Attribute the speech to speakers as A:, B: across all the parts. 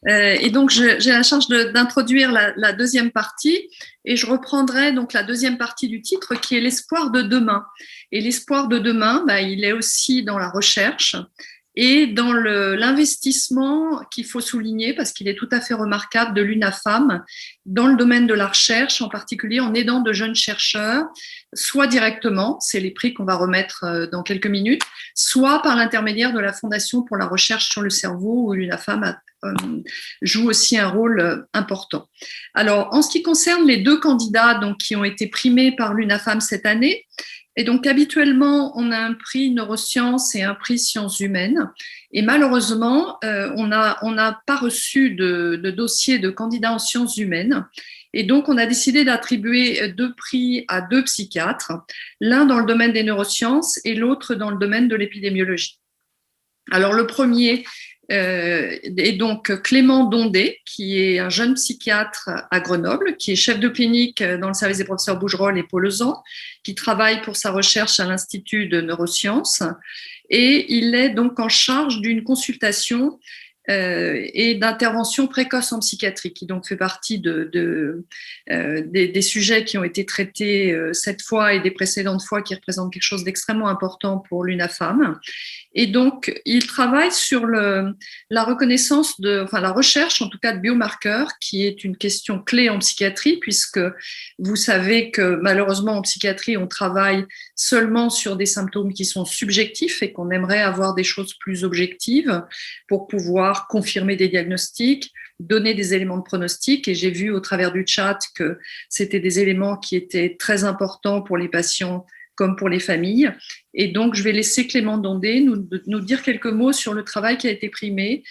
A: Et donc, j'ai la charge d'introduire la deuxième partie et je reprendrai donc la deuxième partie du titre qui est l'espoir de demain. Et l'espoir de demain, bah, il est aussi dans la recherche et dans l'investissement qu'il faut souligner parce qu'il est tout à fait remarquable de l'UNAFAM dans le domaine de la recherche, en particulier en aidant de jeunes chercheurs, soit directement, c'est les prix qu'on va remettre dans quelques minutes, soit par l'intermédiaire de la Fondation pour la recherche sur le cerveau où l'UNAFAM joue aussi un rôle important. Alors, en ce qui concerne les deux candidats donc, qui ont été primés par l'UNAFAM cette année, et donc habituellement, on a un prix neurosciences et un prix sciences humaines. Et malheureusement, on n'a pas reçu de dossier de candidats en sciences humaines. Et donc, on a décidé d'attribuer deux prix à deux psychiatres, l'un dans le domaine des neurosciences et l'autre dans le domaine de l'épidémiologie. Alors, le premier est donc Clément Dondé, qui est un jeune psychiatre à Grenoble, qui est chef de clinique dans le service des professeurs Bougerolles et Paulezan, qui travaille pour sa recherche à l'Institut de neurosciences. Et il est donc en charge d'une consultation et d'intervention précoce en psychiatrie, qui donc fait partie des sujets qui ont été traités cette fois et des précédentes fois, qui représentent quelque chose d'extrêmement important pour l'UNAFAM. Et donc, il travaille sur la reconnaissance la recherche, en tout cas, de biomarqueurs, qui est une question clé en psychiatrie, puisque vous savez que malheureusement, en psychiatrie, on travaille seulement sur des symptômes qui sont subjectifs et qu'on aimerait avoir des choses plus objectives pour pouvoir confirmer des diagnostics, donner des éléments de pronostic. Et j'ai vu au travers du chat que c'était des éléments qui étaient très importants pour les patients comme pour les familles. Et donc, je vais laisser Clément Dondé nous dire quelques mots sur le travail qui a été primé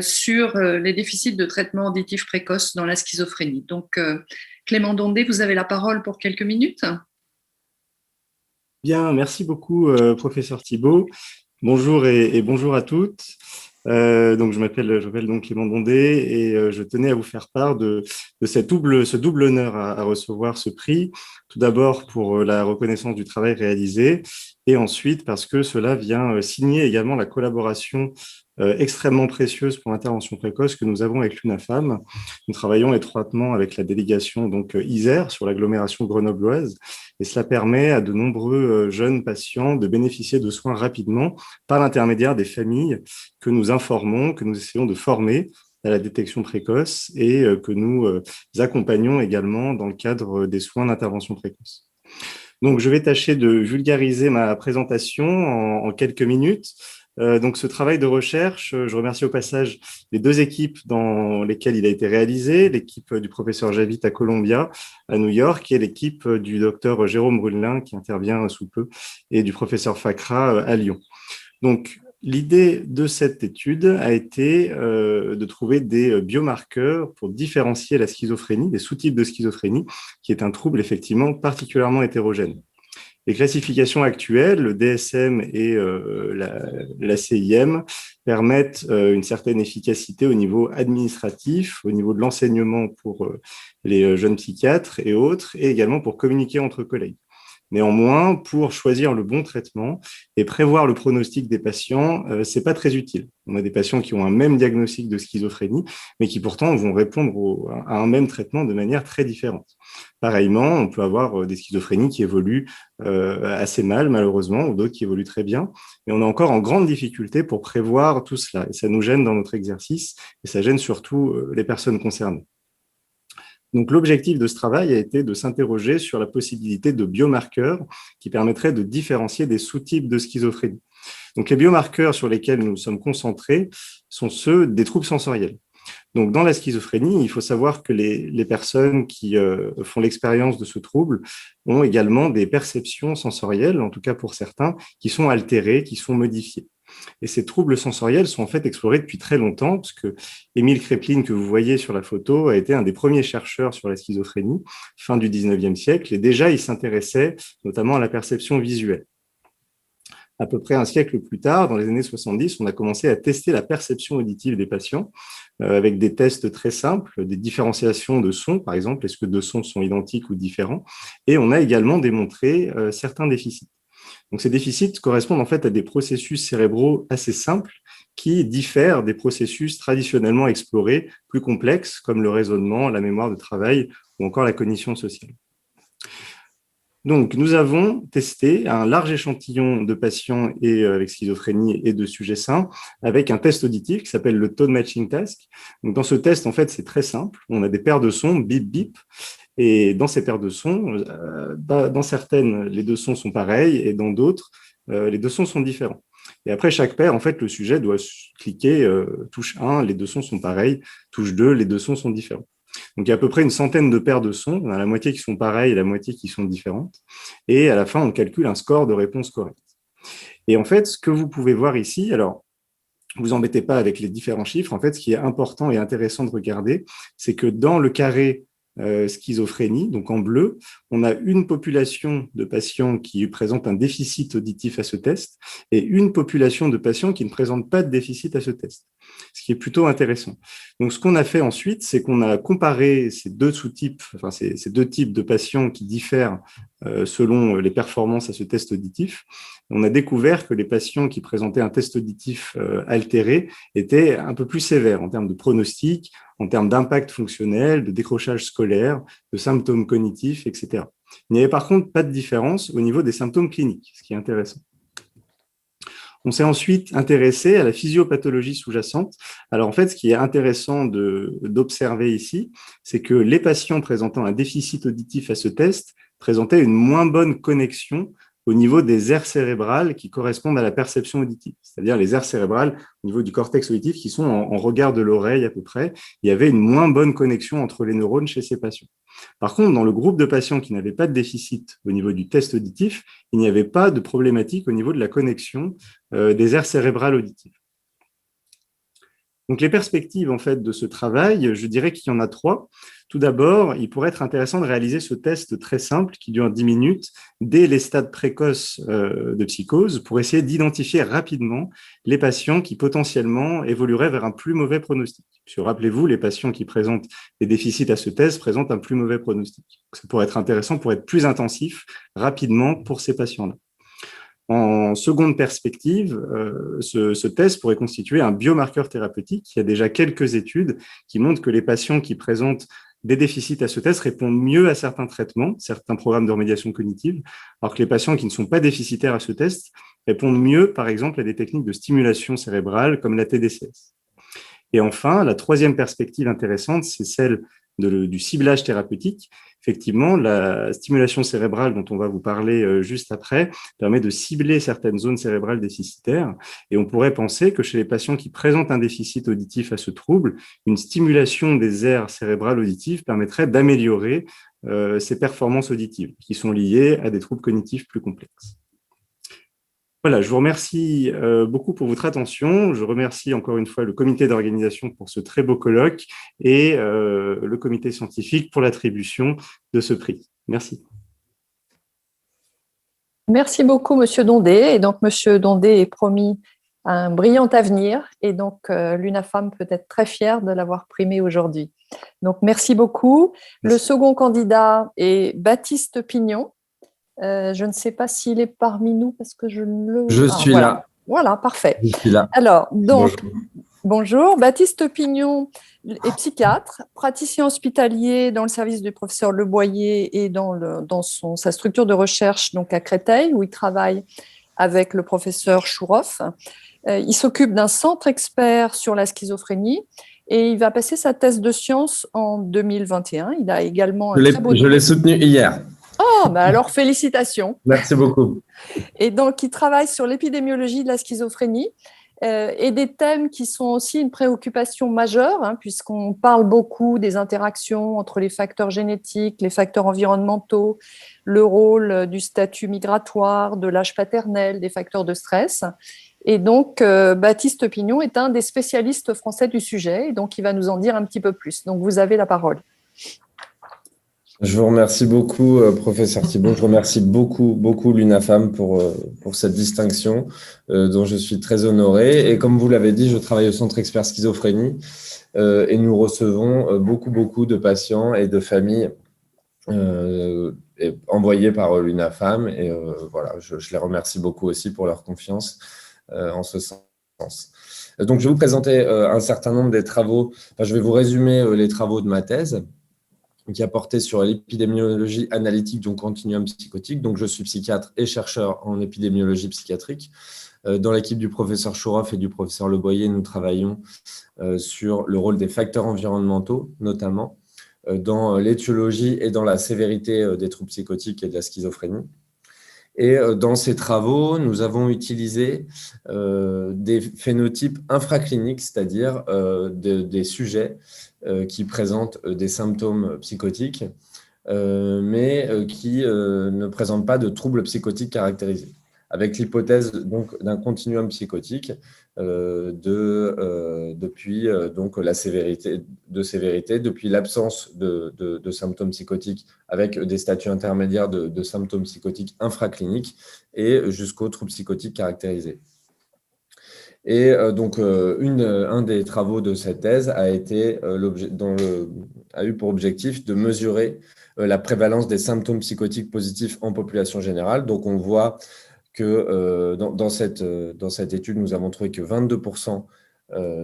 A: sur les déficits de traitement auditif précoce dans la schizophrénie. Donc, Clément Dondé, vous avez la parole pour quelques minutes.
B: Bien, merci beaucoup, professeur Thibault. Bonjour et bonjour à toutes. Donc, je m'appelle donc Clément Dondé et je tenais à vous faire part de ce double honneur à recevoir ce prix. Tout d'abord pour la reconnaissance du travail réalisé et ensuite parce que cela vient signer également la collaboration extrêmement précieuse pour l'intervention précoce que nous avons avec l'UNAFAM. Nous travaillons étroitement avec la délégation donc Isère sur l'agglomération grenobloise et cela permet à de nombreux jeunes patients de bénéficier de soins rapidement par l'intermédiaire des familles que nous informons, que nous essayons de former à la détection précoce et que nous accompagnons également dans le cadre des soins d'intervention précoce. Donc, je vais tâcher de vulgariser ma présentation en quelques minutes. Donc, ce travail de recherche, je remercie au passage les deux équipes dans lesquelles il a été réalisé, l'équipe du professeur Javid à Columbia, à New York, et l'équipe du docteur Jérôme Brunelin, qui intervient sous peu, et du professeur Fakra à Lyon. Donc, l'idée de cette étude a été de trouver des biomarqueurs pour différencier la schizophrénie, des sous-types de schizophrénie, qui est un trouble effectivement particulièrement hétérogène. Les classifications actuelles, le DSM et la CIM, permettent une certaine efficacité au niveau administratif, au niveau de l'enseignement pour les jeunes psychiatres et autres, et également pour communiquer entre collègues. Néanmoins, pour choisir le bon traitement et prévoir le pronostic des patients, ce n'est pas très utile. On a des patients qui ont un même diagnostic de schizophrénie, mais qui pourtant vont répondre à un même traitement de manière très différente. Pareillement, on peut avoir des schizophrénies qui évoluent assez mal, malheureusement, ou d'autres qui évoluent très bien. Mais on est encore en grande difficulté pour prévoir tout cela. Et ça nous gêne dans notre exercice, et ça gêne surtout les personnes concernées. Donc, l'objectif de ce travail a été de s'interroger sur la possibilité de biomarqueurs qui permettraient de différencier des sous-types de schizophrénie. Donc, les biomarqueurs sur lesquels nous sommes concentrés sont ceux des troubles sensoriels. Donc, dans la schizophrénie, il faut savoir que les personnes qui font l'expérience de ce trouble ont également des perceptions sensorielles, en tout cas pour certains, qui sont altérées, qui sont modifiées. Et ces troubles sensoriels sont en fait explorés depuis très longtemps, parce que Émile Kraepelin, que vous voyez sur la photo, a été un des premiers chercheurs sur la schizophrénie, fin du 19e siècle, et déjà il s'intéressait notamment à la perception visuelle. À peu près un siècle plus tard, dans les années 70, on a commencé à tester la perception auditive des patients avec des tests très simples, des différenciations de sons, par exemple, est-ce que deux sons sont identiques ou différents, et on a également démontré certains déficits. Donc, ces déficits correspondent en fait à des processus cérébraux assez simples qui diffèrent des processus traditionnellement explorés, plus complexes, comme le raisonnement, la mémoire de travail ou encore la cognition sociale. Donc, nous avons testé un large échantillon de patients avec schizophrénie et de sujets sains avec un test auditif qui s'appelle le Tone Matching Task. Donc, dans ce test, en fait, c'est très simple. On a des paires de sons, bip, bip. Et dans ces paires de sons, dans certaines, les deux sons sont pareils et dans d'autres, les deux sons sont différents. Et après chaque paire, en fait, le sujet doit cliquer touche 1, les deux sons sont pareils, touche 2, les deux sons sont différents. Donc, il y a à peu près une centaine de paires de sons. On a la moitié qui sont pareilles et la moitié qui sont différentes. Et à la fin, on calcule un score de réponse correcte. Et en fait, ce que vous pouvez voir ici, alors, vous embêtez pas avec les différents chiffres. En fait, ce qui est important et intéressant de regarder, c'est que dans le carré schizophrénie, donc en bleu, on a une population de patients qui présentent un déficit auditif à ce test et une population de patients qui ne présentent pas de déficit à ce test, ce qui est plutôt intéressant. Donc, ce qu'on a fait ensuite, c'est qu'on a comparé ces deux sous-types, enfin ces deux types de patients qui diffèrent selon les performances à ce test auditif. On a découvert que les patients qui présentaient un test auditif altéré étaient un peu plus sévères en termes de pronostic, en termes d'impact fonctionnel, de décrochage scolaire, de symptômes cognitifs, etc. Il n'y avait par contre pas de différence au niveau des symptômes cliniques, ce qui est intéressant. On s'est ensuite intéressé à la physiopathologie sous-jacente. Alors en fait, ce qui est intéressant d'observer ici, c'est que les patients présentant un déficit auditif à ce test présentaient une moins bonne connexion au niveau des aires cérébrales qui correspondent à la perception auditive, c'est-à-dire les aires cérébrales au niveau du cortex auditif qui sont en regard de l'oreille à peu près. Il y avait une moins bonne connexion entre les neurones chez ces patients. Par contre, dans le groupe de patients qui n'avaient pas de déficit au niveau du test auditif, il n'y avait pas de problématique au niveau de la connexion des aires cérébrales auditives. Donc, les perspectives en fait de ce travail, je dirais qu'il y en a trois. Tout d'abord, il pourrait être intéressant de réaliser ce test très simple qui dure 10 minutes dès les stades précoces de psychose pour essayer d'identifier rapidement les patients qui potentiellement évolueraient vers un plus mauvais pronostic. Parce que rappelez-vous, les patients qui présentent des déficits à ce test présentent un plus mauvais pronostic. Donc, ça pourrait être intéressant pour être plus intensif rapidement pour ces patients-là. En seconde perspective, ce test pourrait constituer un biomarqueur thérapeutique. Il y a déjà quelques études qui montrent que les patients qui présentent des déficits à ce test répondent mieux à certains traitements, certains programmes de remédiation cognitive, alors que les patients qui ne sont pas déficitaires à ce test répondent mieux, par exemple, à des techniques de stimulation cérébrale comme la TDCS. Et enfin, la troisième perspective intéressante, c'est celle du ciblage thérapeutique. Effectivement, la stimulation cérébrale dont on va vous parler juste après permet de cibler certaines zones cérébrales déficitaires et on pourrait penser que chez les patients qui présentent un déficit auditif à ce trouble, une stimulation des aires cérébrales auditives permettrait d'améliorer ces performances auditives qui sont liées à des troubles cognitifs plus complexes. Voilà, je vous remercie beaucoup pour votre attention. Je remercie encore une fois le comité d'organisation pour ce très beau colloque et le comité scientifique pour l'attribution de ce prix. Merci.
C: Merci beaucoup, Monsieur Dondé. Et donc, Monsieur Dondé est promis un brillant avenir. Et donc, l'UNAFAM peut être très fière de l'avoir primé aujourd'hui. Donc, merci beaucoup. Merci. Le second candidat est Baptiste Pignon. Je ne sais pas s'il est parmi nous parce que je ne le...
D: Je suis
C: voilà.
D: là.
C: Voilà, parfait.
D: Je suis là.
C: Alors, donc, bonjour. Baptiste Pignon est psychiatre, praticien hospitalier dans le service du professeur Le Boyer et dans sa structure de recherche donc à Créteil, où il travaille avec le professeur Chouroff. Il s'occupe d'un centre expert sur la schizophrénie et il va passer sa thèse de sciences en 2021. Il a également
D: Je l'ai soutenu hier.
C: Oh, bah alors félicitations.
D: Merci beaucoup.
C: Et donc, il travaille sur l'épidémiologie de la schizophrénie et des thèmes qui sont aussi une préoccupation majeure, hein, puisqu'on parle beaucoup des interactions entre les facteurs génétiques, les facteurs environnementaux, le rôle du statut migratoire, de l'âge paternel, des facteurs de stress. Et donc, Baptiste Pignon est un des spécialistes français du sujet, et donc il va nous en dire un petit peu plus. Donc, vous avez la parole.
D: Je vous remercie beaucoup, professeur Thibault. Je remercie beaucoup l'UNAFAM pour cette distinction dont je suis très honoré. Et comme vous l'avez dit, je travaille au Centre Expert Schizophrénie et nous recevons beaucoup de patients et de familles envoyés par l'UNAFAM. Et voilà, je les remercie beaucoup aussi pour leur confiance en ce sens. Donc, je vais vous présenter un certain nombre des travaux. Enfin, je vais vous résumer les travaux de ma thèse qui a porté sur l'épidémiologie analytique du continuum psychotique. Donc, je suis psychiatre et chercheur en épidémiologie psychiatrique. Dans l'équipe du professeur Chouroff et du professeur Le Boyer, nous travaillons sur le rôle des facteurs environnementaux, notamment dans l'étiologie et dans la sévérité des troubles psychotiques et de la schizophrénie. Et dans ces travaux, nous avons utilisé des phénotypes infracliniques, c'est-à-dire des sujets qui présentent des symptômes psychotiques, mais qui ne présentent pas de troubles psychotiques caractérisés, avec l'hypothèse donc d'un continuum psychotique depuis donc la sévérité, depuis l'absence de symptômes psychotiques avec des statuts intermédiaires de symptômes psychotiques infracliniques et jusqu'aux troubles psychotiques caractérisés. Et donc, un des travaux de cette thèse a eu pour objectif de mesurer la prévalence des symptômes psychotiques positifs en population générale. Donc, on voit que dans cette étude, nous avons trouvé que 22%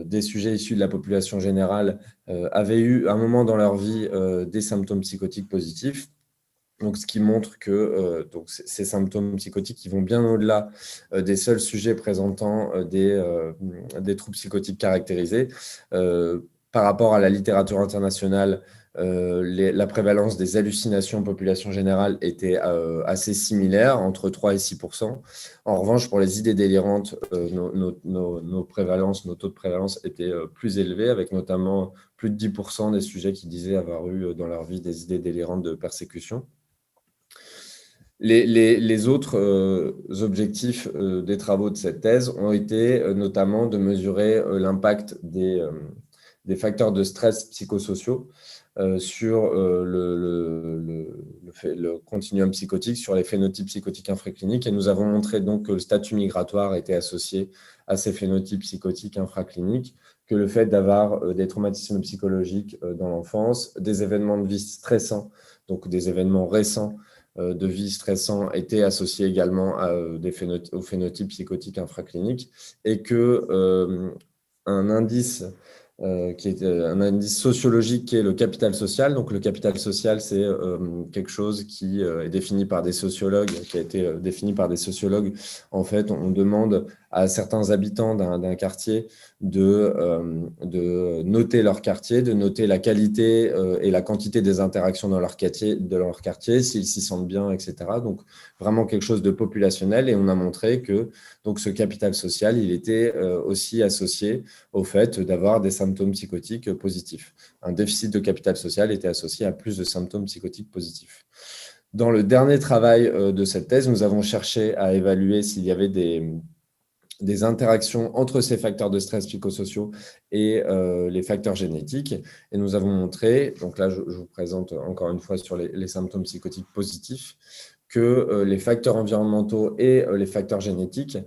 D: des sujets issus de la population générale avaient eu à un moment dans leur vie des symptômes psychotiques positifs. Donc, ce qui montre que donc ces symptômes psychotiques qui vont bien au-delà des seuls sujets présentant des troubles psychotiques caractérisés. Par rapport à la littérature internationale, la prévalence des hallucinations en population générale était assez similaire, entre 3 et 6%. En revanche, pour les idées délirantes, nos taux de prévalence étaient plus élevés, avec notamment plus de 10% des sujets qui disaient avoir eu dans leur vie des idées délirantes de persécution. Les autres objectifs des travaux de cette thèse ont été notamment de mesurer l'impact des facteurs de stress psychosociaux sur le continuum psychotique, sur les phénotypes psychotiques infracliniques. Et nous avons montré donc que le statut migratoire était associé à ces phénotypes psychotiques infracliniques, que le fait d'avoir des traumatismes psychologiques dans l'enfance, des événements de vie stressants, donc des événements récents de vie stressants étaient associés également aux phénotypes psychotiques infracliniques, et que un indice qui est un indice sociologique qui est le capital social. Donc, le capital social, c'est quelque chose qui est défini par des sociologues, qui a été défini par des sociologues. En fait, on demande à certains habitants d'un quartier de noter leur quartier, de noter la qualité et la quantité des interactions dans leur quartier, s'ils s'y sentent bien, etc. Donc, vraiment quelque chose de populationnel. Et on a montré que donc, ce capital social, il était aussi associé au fait d'avoir des symptômes psychotiques positifs. Un déficit de capital social était associé à plus de symptômes psychotiques positifs. Dans le dernier travail de cette thèse, nous avons cherché à évaluer s'il y avait des interactions entre ces facteurs de stress psychosociaux et les facteurs génétiques. Et nous avons montré, donc là je vous présente encore une fois sur les symptômes psychotiques positifs, que les facteurs environnementaux et les facteurs génétiques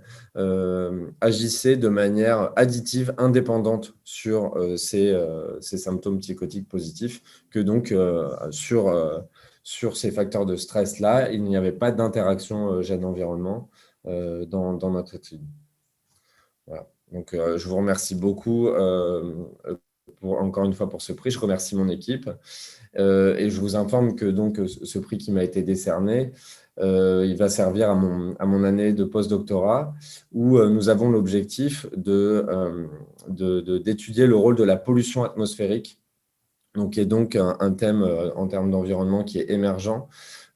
D: agissaient de manière additive, indépendante sur ces symptômes psychotiques positifs, que donc sur ces facteurs de stress-là, il n'y avait pas d'interaction gène-environnement dans notre étude. Voilà. Donc, je vous remercie beaucoup encore une fois pour ce prix. Je remercie mon équipe et je vous informe que donc, ce prix qui m'a été décerné, il va servir à mon année de postdoctorat où nous avons l'objectif d'étudier le rôle de la pollution atmosphérique, donc, qui est donc un thème en termes d'environnement qui est émergent.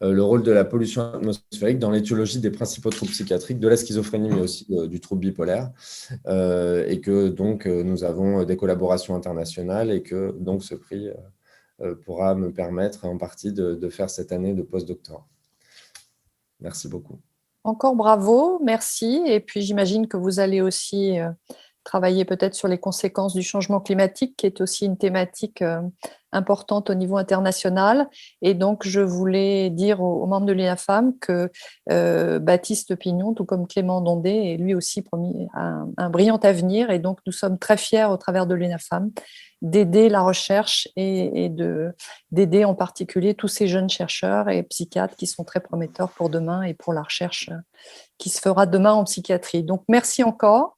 D: Le rôle de la pollution atmosphérique dans l'étiologie des principaux troubles psychiatriques, de la schizophrénie, mais aussi du trouble bipolaire, et que donc nous avons des collaborations internationales et que donc ce prix pourra me permettre en partie de faire cette année de postdoctorat. Merci beaucoup.
C: Encore bravo, merci. Et puis j'imagine que vous allez aussi travailler peut-être sur les conséquences du changement climatique, qui est aussi une thématique importante au niveau international. Et donc, je voulais dire aux membres de l'INAFAM que Baptiste Pignon, tout comme Clément Dondé, est lui aussi promis un brillant avenir. Et donc, nous sommes très fiers au travers de l'INAFAM d'aider la recherche et d'aider en particulier tous ces jeunes chercheurs et psychiatres qui sont très prometteurs pour demain et pour la recherche qui se fera demain en psychiatrie. Donc, merci encore.